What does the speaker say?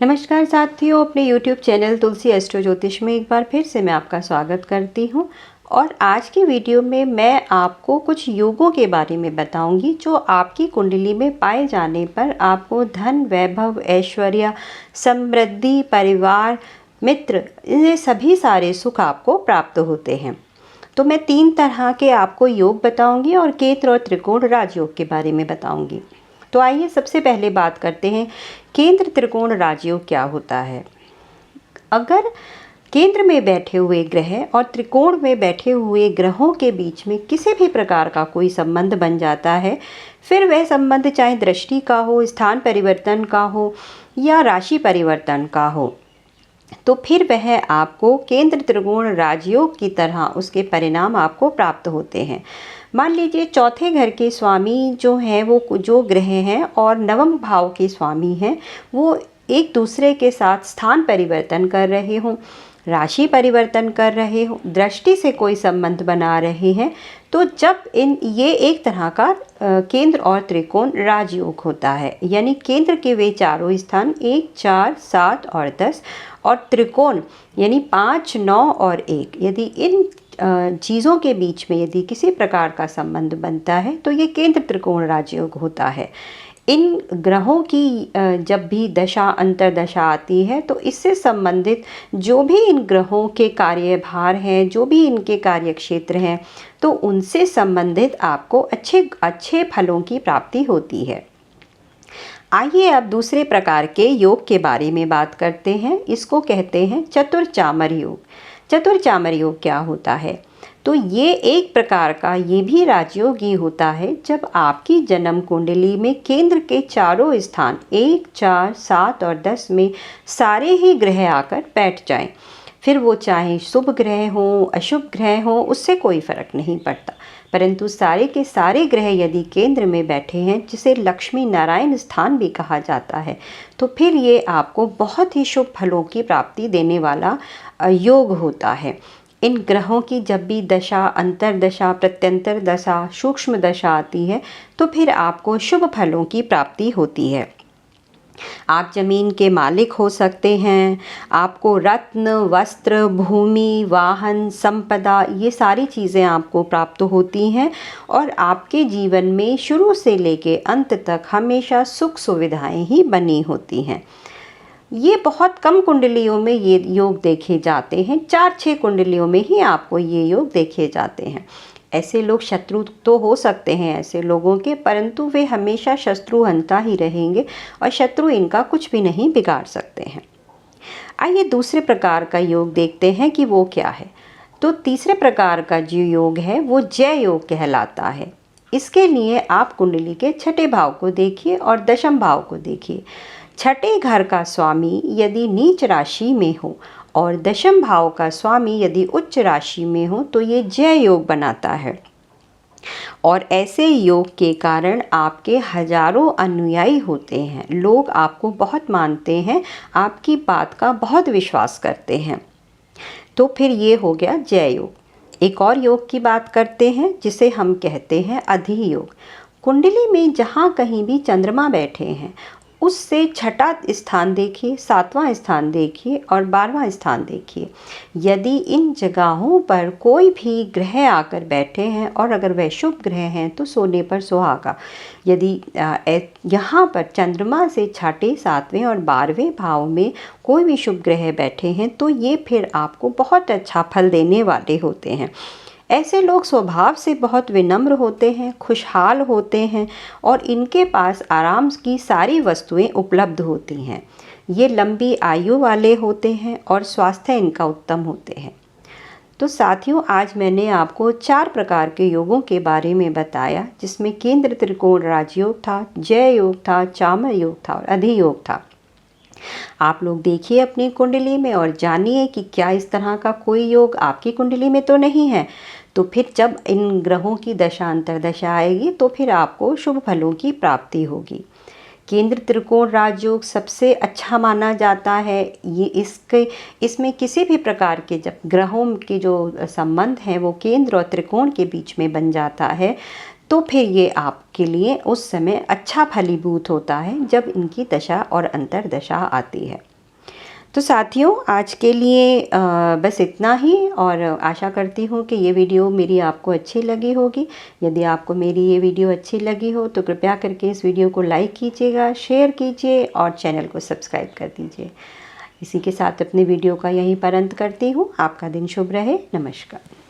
नमस्कार साथियों, अपने YouTube चैनल तुलसी एस्ट्रो ज्योतिष में एक बार फिर से मैं आपका स्वागत करती हूं। और आज की वीडियो में मैं आपको कुछ योगों के बारे में बताऊंगी जो आपकी कुंडली में पाए जाने पर आपको धन, वैभव, ऐश्वर्य, समृद्धि, परिवार, मित्र, ये सभी सारे सुख आपको प्राप्त होते हैं। तो मैं 3 तरह के आपको योग बताऊंगी और केंद्र और त्रिकोण राजयोग के बारे में बताऊंगी। तो आइए सबसे पहले बात करते हैं केंद्र त्रिकोण राजयोग क्या होता है। अगर केंद्र में बैठे हुए ग्रह और त्रिकोण में बैठे हुए ग्रहों के बीच में किसी भी प्रकार का कोई संबंध बन जाता है, फिर वह संबंध चाहे दृष्टि का हो, स्थान परिवर्तन का हो या राशि परिवर्तन का हो, तो फिर वह आपको केंद्र त्रिकोण राजयोग की तरह उसके परिणाम आपको प्राप्त होते हैं। मान लीजिए चौथे घर के स्वामी जो हैं, वो जो ग्रह हैं और नवम भाव के स्वामी हैं, वो एक दूसरे के साथ स्थान परिवर्तन कर रहे हों, राशि परिवर्तन कर रहे हो, दृष्टि से कोई संबंध बना रहे हैं, तो जब ये एक तरह का केंद्र और त्रिकोण राजयोग होता है। यानी केंद्र के वे चारों स्थान 1, 4, 7 और 10 और त्रिकोण यानी 5, 9 और 1, यदि इन चीज़ों के बीच में यदि किसी प्रकार का संबंध बनता है तो ये केंद्र त्रिकोण राजयोग होता है। इन ग्रहों की जब भी दशा अंतर्दशा आती है तो इससे संबंधित जो भी इन ग्रहों के कार्यभार हैं, जो भी इनके कार्यक्षेत्र हैं, तो उनसे संबंधित आपको अच्छे फलों की प्राप्ति होती है। आइए अब दूसरे प्रकार के योग के बारे में बात करते हैं। इसको कहते हैं चतुर्चामर योग। चतुर्चामर योग क्या होता है? तो ये एक प्रकार का ये भी राजयोग ही होता है जब आपकी जन्म कुंडली में केंद्र के चारों स्थान 1, 4, 7 और 10 में सारे ही ग्रह आकर बैठ जाएं। फिर वो चाहे शुभ ग्रह हों, अशुभ ग्रह हों, उससे कोई फर्क नहीं पड़ता, परंतु सारे के सारे ग्रह यदि केंद्र में बैठे हैं, जिसे लक्ष्मी नारायण स्थान भी कहा जाता है, तो फिर ये आपको बहुत ही शुभ फलों की प्राप्ति देने वाला योग होता है। इन ग्रहों की जब भी दशा, अंतर्दशा, प्रत्यंतर दशा, सूक्ष्म दशा आती है तो फिर आपको शुभ फलों की प्राप्ति होती है। आप जमीन के मालिक हो सकते हैं, आपको रत्न, वस्त्र, भूमि, वाहन, संपदा, ये सारी चीज़ें आपको प्राप्त होती हैं और आपके जीवन में शुरू से लेके अंत तक हमेशा सुख सुविधाएं ही बनी होती हैं। ये बहुत कम कुंडलियों में ये योग देखे जाते हैं, 4-6 कुंडलियों में ही आपको ये योग देखे जाते हैं। ऐसे लोग शत्रु तो हो सकते हैं ऐसे लोगों के, परंतु वे हमेशा शत्रुहंता ही रहेंगे और शत्रु इनका कुछ भी नहीं बिगाड़ सकते हैं। आइए दूसरे प्रकार का योग देखते हैं कि वो क्या है। तो तीसरे प्रकार का जो योग है वो जय योग कहलाता है। इसके लिए आप कुंडली के छठे भाव को देखिए और दशम भाव को देखिए। छठे घर का स्वामी यदि नीच राशि में हो और दशम भाव का स्वामी यदि उच्च राशि में हो तो ये जय योग बनाता है और ऐसे योग के कारण आपके हजारों अनुयायी होते हैं। लोग आपको बहुत मानते हैं, आपकी बात का बहुत विश्वास करते हैं। तो फिर ये हो गया जय योग। एक और योग की बात करते हैं जिसे हम कहते हैं अधियोग। कुंडली में जहाँ कहीं भी चंद्रमा बैठे हैं उससे छठा स्थान देखिए, 7वां स्थान देखिए और 12वां स्थान देखिए। यदि इन जगहों पर कोई भी ग्रह आकर बैठे हैं और अगर वह शुभ ग्रह हैं तो सोने पर सुहागा। यदि यहाँ पर चंद्रमा से छठे, 7वें और 12वें भाव में कोई भी शुभ ग्रह बैठे हैं तो ये फिर आपको बहुत अच्छा फल देने वाले होते हैं। ऐसे लोग स्वभाव से बहुत विनम्र होते हैं, खुशहाल होते हैं और इनके पास आराम की सारी वस्तुएं उपलब्ध होती हैं। ये लंबी आयु वाले होते हैं और स्वास्थ्य इनका उत्तम होते हैं। तो साथियों, आज मैंने आपको 4 प्रकार के योगों के बारे में बताया, जिसमें केंद्र त्रिकोण राजयोग था, जय योग था, चामर योग था और अधियोग था। आप लोग देखिए अपनी कुंडली में और जानिए कि क्या इस तरह का कोई योग आपकी कुंडली में तो नहीं है। तो फिर जब इन ग्रहों की दशा अंतर्दशा आएगी तो फिर आपको शुभ फलों की प्राप्ति होगी। केंद्र त्रिकोण राजयोग सबसे अच्छा माना जाता है। ये इसमें किसी भी प्रकार के जब ग्रहों के जो संबंध हैं वो केंद्र और त्रिकोण के बीच में बन जाता है तो फिर ये आपके लिए उस समय अच्छा फलीभूत होता है जब इनकी दशा और अंतर्दशा आती है। तो साथियों, आज के लिए बस इतना ही, और आशा करती हूँ कि ये वीडियो मेरी आपको अच्छी लगी होगी। यदि आपको मेरी ये वीडियो अच्छी लगी हो तो कृपया करके इस वीडियो को लाइक कीजिएगा, शेयर कीजिए और चैनल को सब्सक्राइब कर दीजिए। इसी के साथ अपने वीडियो का यहीं पर अंत करती हूँ। आपका दिन शुभ रहे। नमस्कार।